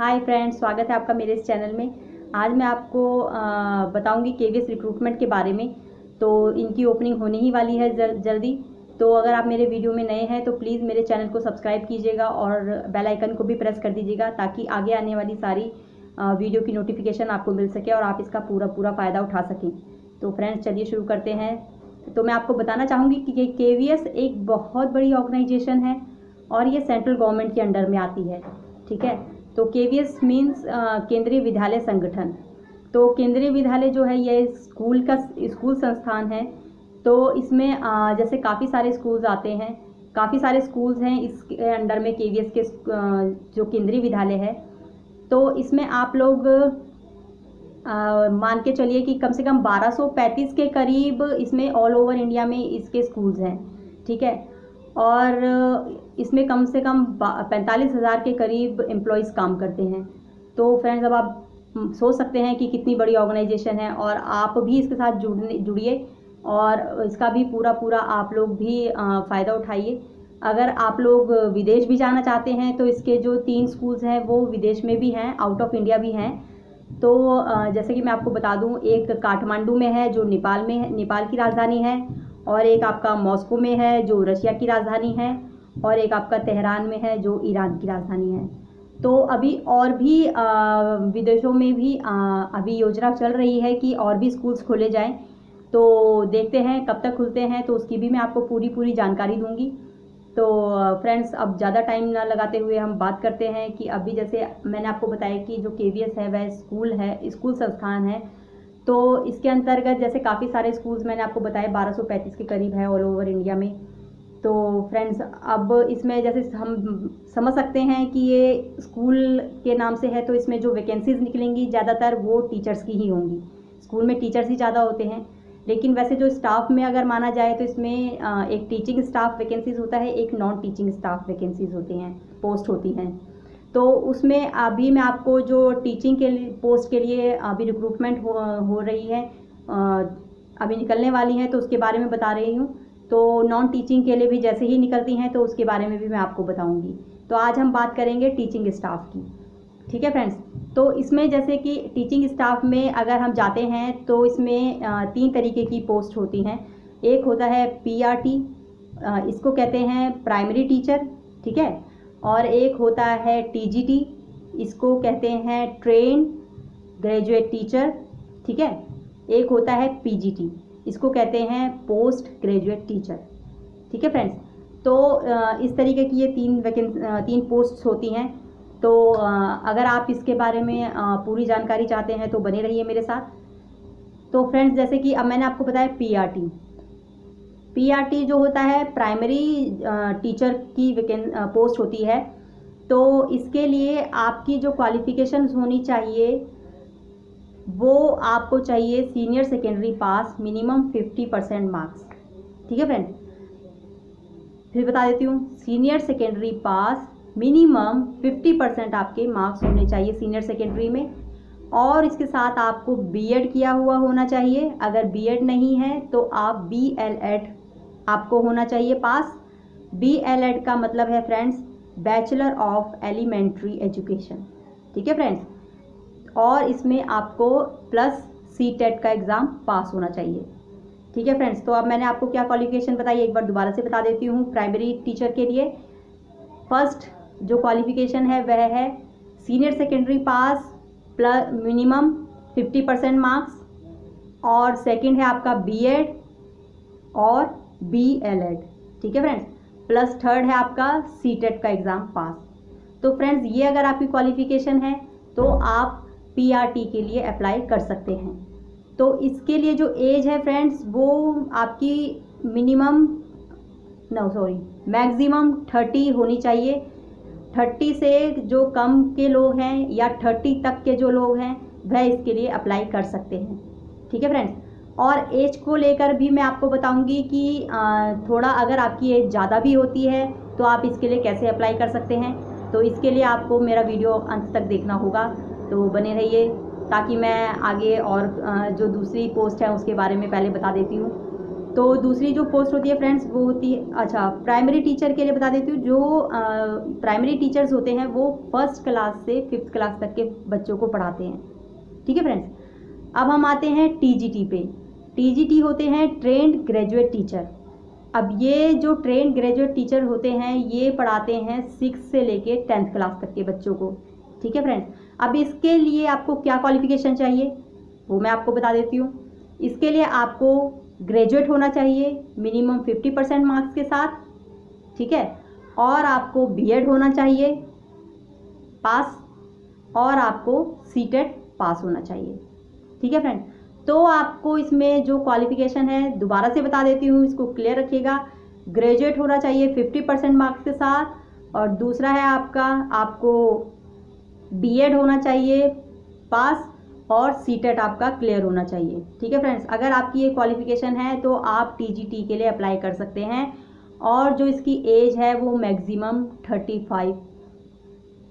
Hi friends, स्वागत है आपका मेरे इस चैनल में। आज मैं आपको बताऊंगी केवीएस रिक्रूटमेंट के बारे में। तो इनकी ओपनिंग होने ही वाली है जल्दी। तो अगर आप मेरे वीडियो में नए हैं तो प्लीज़ मेरे चैनल को सब्सक्राइब कीजिएगा और बेल आइकन को भी प्रेस कर दीजिएगा ताकि आगे आने वाली सारी वीडियो की नोटिफिकेशन आपको मिल सके और आप इसका पूरा फ़ायदा उठा सकें। तो फ्रेंड्स चलिए शुरू करते हैं। तो मैं आपको बताना चाहूँगी कि केवीएस एक बहुत बड़ी ऑर्गेनाइजेशन है और ये सेंट्रल गवर्नमेंट के अंडर में आती है। ठीक है, तो केवीएस मीन्स केंद्रीय विद्यालय संगठन। तो केंद्रीय विद्यालय जो है ये स्कूल संस्थान है। तो इसमें जैसे काफ़ी सारे स्कूल्स आते हैं, काफ़ी सारे स्कूल्स हैं इसके अंडर में केवीएस के जो केंद्रीय विद्यालय है। तो इसमें आप लोग मान के चलिए कि कम से कम 1235 के करीब इसमें ऑल ओवर इंडिया में इसके स्कूल्स हैं। ठीक है, और इसमें कम से कम 45,000 के करीब एम्प्लॉयज़ काम करते हैं। तो फ्रेंड्स अब आप सोच सकते हैं कि कितनी बड़ी ऑर्गेनाइजेशन है और आप भी इसके साथ जुड़िए और इसका भी पूरा आप लोग भी फ़ायदा उठाइए। अगर आप लोग विदेश भी जाना चाहते हैं तो इसके जो 3 स्कूल्स हैं वो विदेश में भी हैं, आउट ऑफ इंडिया भी हैं। तो जैसे कि मैं आपको बता दूं, एक काठमांडू में है जो नेपाल में है, नेपाल की राजधानी है, और एक आपका मॉस्को में है जो रशिया की राजधानी है, और एक आपका तेहरान में है जो ईरान की राजधानी है। तो अभी और भी विदेशों में भी अभी योजना चल रही है कि और भी स्कूल्स खोले जाएं। तो देखते हैं कब तक खुलते हैं, तो उसकी भी मैं आपको पूरी जानकारी दूंगी। तो फ्रेंड्स अब ज़्यादा टाइम ना लगाते हुए हम बात करते हैं कि अभी जैसे मैंने आपको बताया कि जो केवीएस है वह स्कूल संस्थान है। तो इसके अंतर्गत जैसे काफ़ी सारे स्कूल्स मैंने आपको बताया 1235 के करीब है ऑल ओवर इंडिया में। तो फ्रेंड्स अब इसमें जैसे हम समझ सकते हैं कि ये स्कूल के नाम से है, तो इसमें जो वैकेंसीज निकलेंगी ज़्यादातर वो टीचर्स की ही होंगी। स्कूल में टीचर्स ही ज़्यादा होते हैं, लेकिन वैसे जो स्टाफ में अगर माना जाए तो इसमें एक टीचिंग स्टाफ वैकेंसीज होता है, एक नॉन टीचिंग स्टाफ वैकेंसीज होती हैं, पोस्ट होती हैं। तो उसमें अभी मैं आपको जो टीचिंग के लिए पोस्ट के लिए अभी रिक्रूटमेंट हो रही है, अभी निकलने वाली हैं, तो उसके बारे में बता रही हूँ। तो नॉन टीचिंग के लिए भी जैसे ही निकलती हैं तो उसके बारे में भी मैं आपको बताऊँगी। तो आज हम बात करेंगे टीचिंग स्टाफ की। ठीक है फ्रेंड्स, तो इसमें जैसे कि टीचिंग स्टाफ में अगर हम जाते हैं तो इसमें 3 तरीके की पोस्ट होती हैं। एक होता है पीआरटी, इसको कहते हैं प्राइमरी टीचर। ठीक है, और एक होता है टीजीटी, इसको कहते हैं ट्रेन ग्रेजुएट टीचर। ठीक है, एक होता है पीजीटी, इसको कहते हैं पोस्ट ग्रेजुएट टीचर। ठीक है फ्रेंड्स, तो इस तरीके की ये 3 पोस्ट्स होती हैं। तो अगर आप इसके बारे में पूरी जानकारी चाहते हैं तो बने रहिए मेरे साथ। तो फ्रेंड्स जैसे कि अब मैंने आपको बताया पीआरटी जो होता है प्राइमरी टीचर की पोस्ट होती है। तो इसके लिए आपकी जो क्वालिफिकेशंस होनी चाहिए वो आपको चाहिए सीनियर सेकेंडरी पास, मिनिमम 50% मार्क्स। ठीक है फ्रेंड्स, फिर बता देती हूँ, सीनियर सेकेंडरी पास मिनिमम 50% आपके मार्क्स होने चाहिए सीनियर सेकेंडरी में, और इसके साथ आपको बीएड किया हुआ होना चाहिए। अगर बीएड नहीं है तो आप बीएलएड आपको होना चाहिए पास। बीएलएड का मतलब है friends bachelor of elementary education. ठीक है फ्रेंड्स, और इसमें आपको प्लस सीटेट का एग्ज़ाम पास होना चाहिए। ठीक है फ्रेंड्स, तो अब मैंने आपको क्या क्वालिफिकेशन बताई एक बार दोबारा से बता देती हूँ। प्राइमरी टीचर के लिए फर्स्ट जो क्वालिफिकेशन है वह है सीनियर सेकेंडरी पास प्लस मिनिमम 50% मार्क्स, और सेकंड है आपका बीएड और बीएलएड। ठीक है फ्रेंड्स, प्लस थर्ड है आपका सीटेट का एग्ज़ाम पास। तो फ्रेंड्स ये अगर आपकी क्वालिफिकेशन है तो आप पीआरटी के लिए अप्लाई कर सकते हैं। तो इसके लिए जो एज है फ्रेंड्स वो आपकी मैक्सिमम 30 होनी चाहिए। 30 से जो कम के लोग हैं या 30 तक के जो लोग हैं वह इसके लिए अप्लाई कर सकते हैं। ठीक है फ्रेंड्स, और एज को लेकर भी मैं आपको बताऊंगी कि थोड़ा अगर आपकी एज ज़्यादा भी होती है तो आप इसके लिए कैसे अप्लाई कर सकते हैं। तो इसके लिए आपको मेरा वीडियो अंत तक देखना होगा, तो बने रहिए ताकि मैं आगे और जो दूसरी पोस्ट है उसके बारे में पहले बता देती हूँ। तो दूसरी जो पोस्ट होती है फ्रेंड्स वो होती है, अच्छा प्राइमरी टीचर के लिए बता देती हूँ, जो प्राइमरी टीचर्स होते हैं वो 1st क्लास से 5th क्लास तक के बच्चों को पढ़ाते हैं। ठीक है फ्रेंड्स, अब हम आते हैं टीजीटी पे। टीजीटी होते हैं ट्रेंड ग्रेजुएट टीचर। अब ये जो ट्रेंड ग्रेजुएट टीचर होते हैं ये पढ़ाते हैं 6 से लेके 10th क्लास तक के बच्चों को। ठीक है फ्रेंड्स, अब इसके लिए आपको क्या क्वालिफिकेशन चाहिए वो मैं आपको बता देती हूँ। इसके लिए आपको ग्रेजुएट होना चाहिए मिनिमम 50% मार्क्स के साथ। ठीक है, और आपको बीएड होना चाहिए पास, और आपको सीटेट पास होना चाहिए। ठीक है फ्रेंड, तो आपको इसमें जो क्वालिफिकेशन है दोबारा से बता देती हूँ, इसको क्लियर रखिएगा। ग्रेजुएट होना चाहिए 50% मार्क्स के साथ, और दूसरा है आपको बीएड होना चाहिए पास, और सीटेट आपका क्लियर होना चाहिए। ठीक है फ्रेंड्स, अगर आपकी ये क्वालिफिकेशन है तो आप टीजीटी के लिए अप्लाई कर सकते हैं, और जो इसकी एज है वो मैक्सिमम 35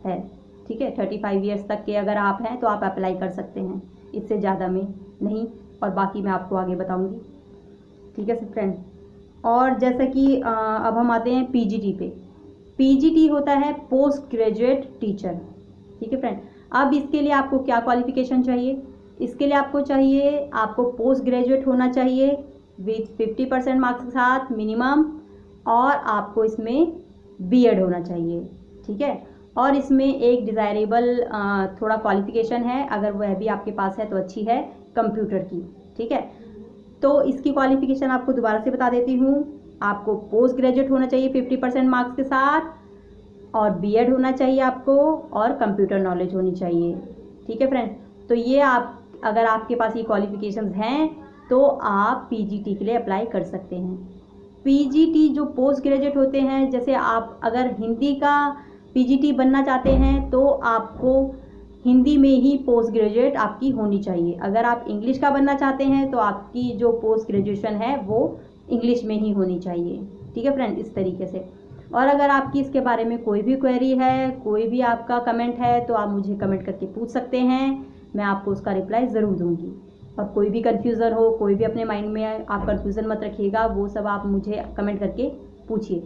है। ठीक है, 35 ईयर्स तक के अगर आप हैं तो आप अप्लाई कर सकते हैं, इससे ज़्यादा में नहीं, और बाकी मैं आपको आगे बताऊंगी। ठीक है फ्रेंड, और जैसा कि अब हम आते हैं पीजीटी पे। पीजीटी होता है पोस्ट ग्रेजुएट टीचर। ठीक है फ्रेंड, अब इसके लिए आपको क्या क्वालिफिकेशन चाहिए? इसके लिए आपको पोस्ट ग्रेजुएट होना चाहिए विथ 50% मार्क्स के साथ मिनिमम, और आपको इसमें बीएड होना चाहिए। ठीक है, और इसमें एक डिज़ायरेबल थोड़ा क्वालिफिकेशन है, अगर वह भी आपके पास है तो अच्छी है, कंप्यूटर की। ठीक है, तो इसकी क्वालिफिकेशन आपको दोबारा से बता देती हूँ। आपको पोस्ट ग्रेजुएट होना चाहिए 50% मार्क्स के साथ, और बीएड होना चाहिए आपको, और कंप्यूटर नॉलेज होनी चाहिए। ठीक है फ्रेंड, तो ये अगर आपके पास ये क्वालिफिकेशंस हैं तो आप पीजीटी के लिए अप्लाई कर सकते हैं। पीजीटी जो पोस्ट ग्रेजुएट होते हैं, जैसे आप अगर हिंदी का पीजीटी बनना चाहते हैं तो आपको हिंदी में ही पोस्ट ग्रेजुएट आपकी होनी चाहिए। अगर आप इंग्लिश का बनना चाहते हैं तो आपकी जो पोस्ट ग्रेजुएशन है वो इंग्लिश में ही होनी चाहिए। ठीक है फ्रेंड, इस तरीके से। और अगर आपकी इसके बारे में कोई भी क्वेरी है, कोई भी आपका कमेंट है, तो आप मुझे कमेंट करके पूछ सकते हैं, मैं आपको उसका रिप्लाई ज़रूर दूंगी। और कोई भी कन्फ्यूज़न हो, कोई भी अपने माइंड में आप कन्फ्यूज़न मत रखिएगा, वो सब आप मुझे कमेंट करके पूछिए।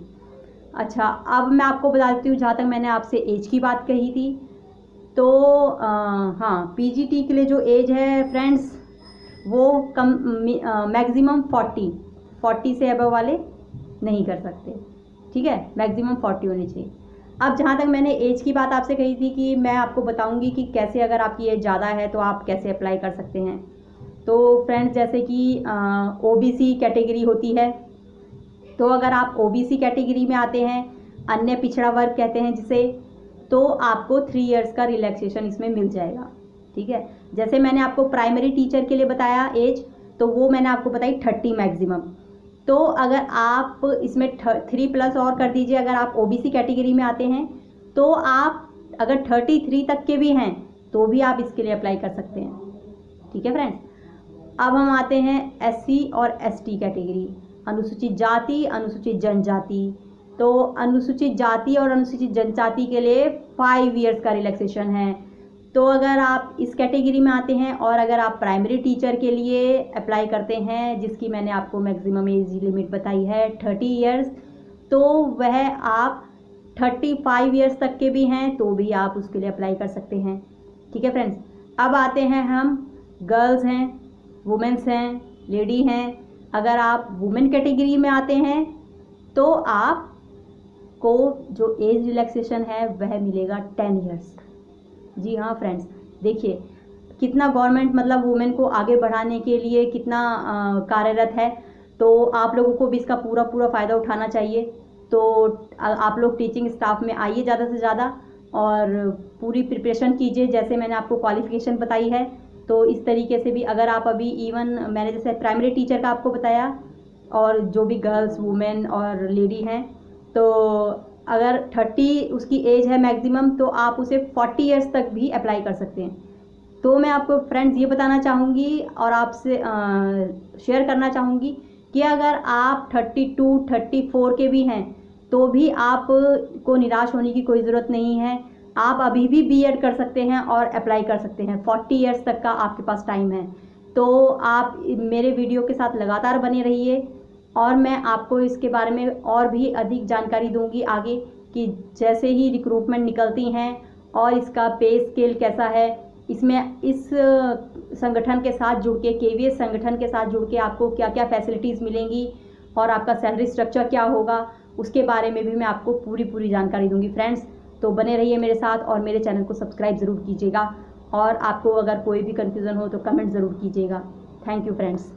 अच्छा, अब मैं आपको बता देती हूँ, जहाँ तक मैंने आपसे एज की बात कही थी, तो हाँ, पीजीटी के लिए जो एज है फ्रेंड्स वो मैक्सिमम 40 से अबव वाले नहीं कर सकते। ठीक है, मैक्सिमम 40 होनी चाहिए। अब जहाँ तक मैंने एज की बात आपसे कही थी कि मैं आपको बताऊंगी कि कैसे, अगर आपकी एज ज़्यादा है तो आप कैसे अप्लाई कर सकते हैं। तो फ्रेंड्स, जैसे कि ओबीसी कैटेगरी होती है, तो अगर आप ओबीसी कैटेगरी में आते हैं, अन्य पिछड़ा वर्ग कहते हैं जिसे, तो आपको 3 इयर्स का रिलैक्सेशन इसमें मिल जाएगा। ठीक है, जैसे मैंने आपको प्राइमरी टीचर के लिए बताया एज, तो वो मैंने आपको बताई 30 मैक्सिमम। तो अगर आप इसमें 3+ और कर दीजिए, अगर आप ओबीसी कैटेगरी में आते हैं तो आप अगर 33 तक के भी हैं तो भी आप इसके लिए अप्लाई कर सकते हैं। ठीक है फ्रेंड्स, अब हम आते हैं एससी और एसटी कैटेगरी, अनुसूचित जाति, अनुसूचित जनजाति। तो अनुसूचित जाति और अनुसूचित जनजाति के लिए 5 इयर्स का रिलैक्सेशन है। तो अगर आप इस कैटेगरी में आते हैं और अगर आप प्राइमरी टीचर के लिए अप्लाई करते हैं, जिसकी मैंने आपको मैक्सिमम एज लिमिट बताई है 30 इयर्स, तो वह आप 35 इयर्स तक के भी हैं तो भी आप उसके लिए अप्लाई कर सकते हैं। ठीक है फ्रेंड्स, अब आते हैं हम गर्ल्स हैं, वुमेंस हैं, लेडी हैं। अगर आप वुमेन कैटेगरी में आते हैं तो आपको जो एज रिलैक्सेशन है वह मिलेगा 10 इयर्स। जी हाँ फ्रेंड्स, देखिए कितना गवर्नमेंट मतलब वुमेन को आगे बढ़ाने के लिए कितना कार्यरत है, तो आप लोगों को भी इसका पूरा फ़ायदा उठाना चाहिए। तो आप लोग टीचिंग स्टाफ में आइए ज़्यादा से ज़्यादा और पूरी प्रिपरेशन कीजिए, जैसे मैंने आपको क्वालिफ़िकेशन बताई है। तो इस तरीके से भी अगर आप अभी इवन मैंने जैसे प्राइमरी टीचर का आपको बताया, और जो भी गर्ल्स, वुमेन और लेडी हैं, तो अगर 30 उसकी एज है मैक्सिमम, तो आप उसे 40 इयर्स तक भी अप्लाई कर सकते हैं। तो मैं आपको फ्रेंड्स ये बताना चाहूँगी और आपसे शेयर करना चाहूँगी कि अगर आप 32, 34 के भी हैं तो भी आपको निराश होने की कोई ज़रूरत नहीं है। आप अभी भी बीएड कर सकते हैं और अप्लाई कर सकते हैं। 40 इयर्स तक का आपके पास टाइम है। तो आप मेरे वीडियो के साथ लगातार बने रहिए और मैं आपको इसके बारे में और भी अधिक जानकारी दूंगी आगे, कि जैसे ही रिक्रूटमेंट निकलती हैं और इसका पे स्केल कैसा है, इसमें इस संगठन के साथ जुड़ के, KVS संगठन के साथ जुड़ के आपको क्या क्या फैसिलिटीज़ मिलेंगी और आपका सैलरी स्ट्रक्चर क्या होगा, उसके बारे में भी मैं आपको पूरी जानकारी दूंगी फ्रेंड्स। तो बने रहिए मेरे साथ और मेरे चैनल को सब्सक्राइब ज़रूर कीजिएगा, और आपको अगर कोई भी कन्फ्यूज़न हो तो कमेंट ज़रूर कीजिएगा। Thank you friends.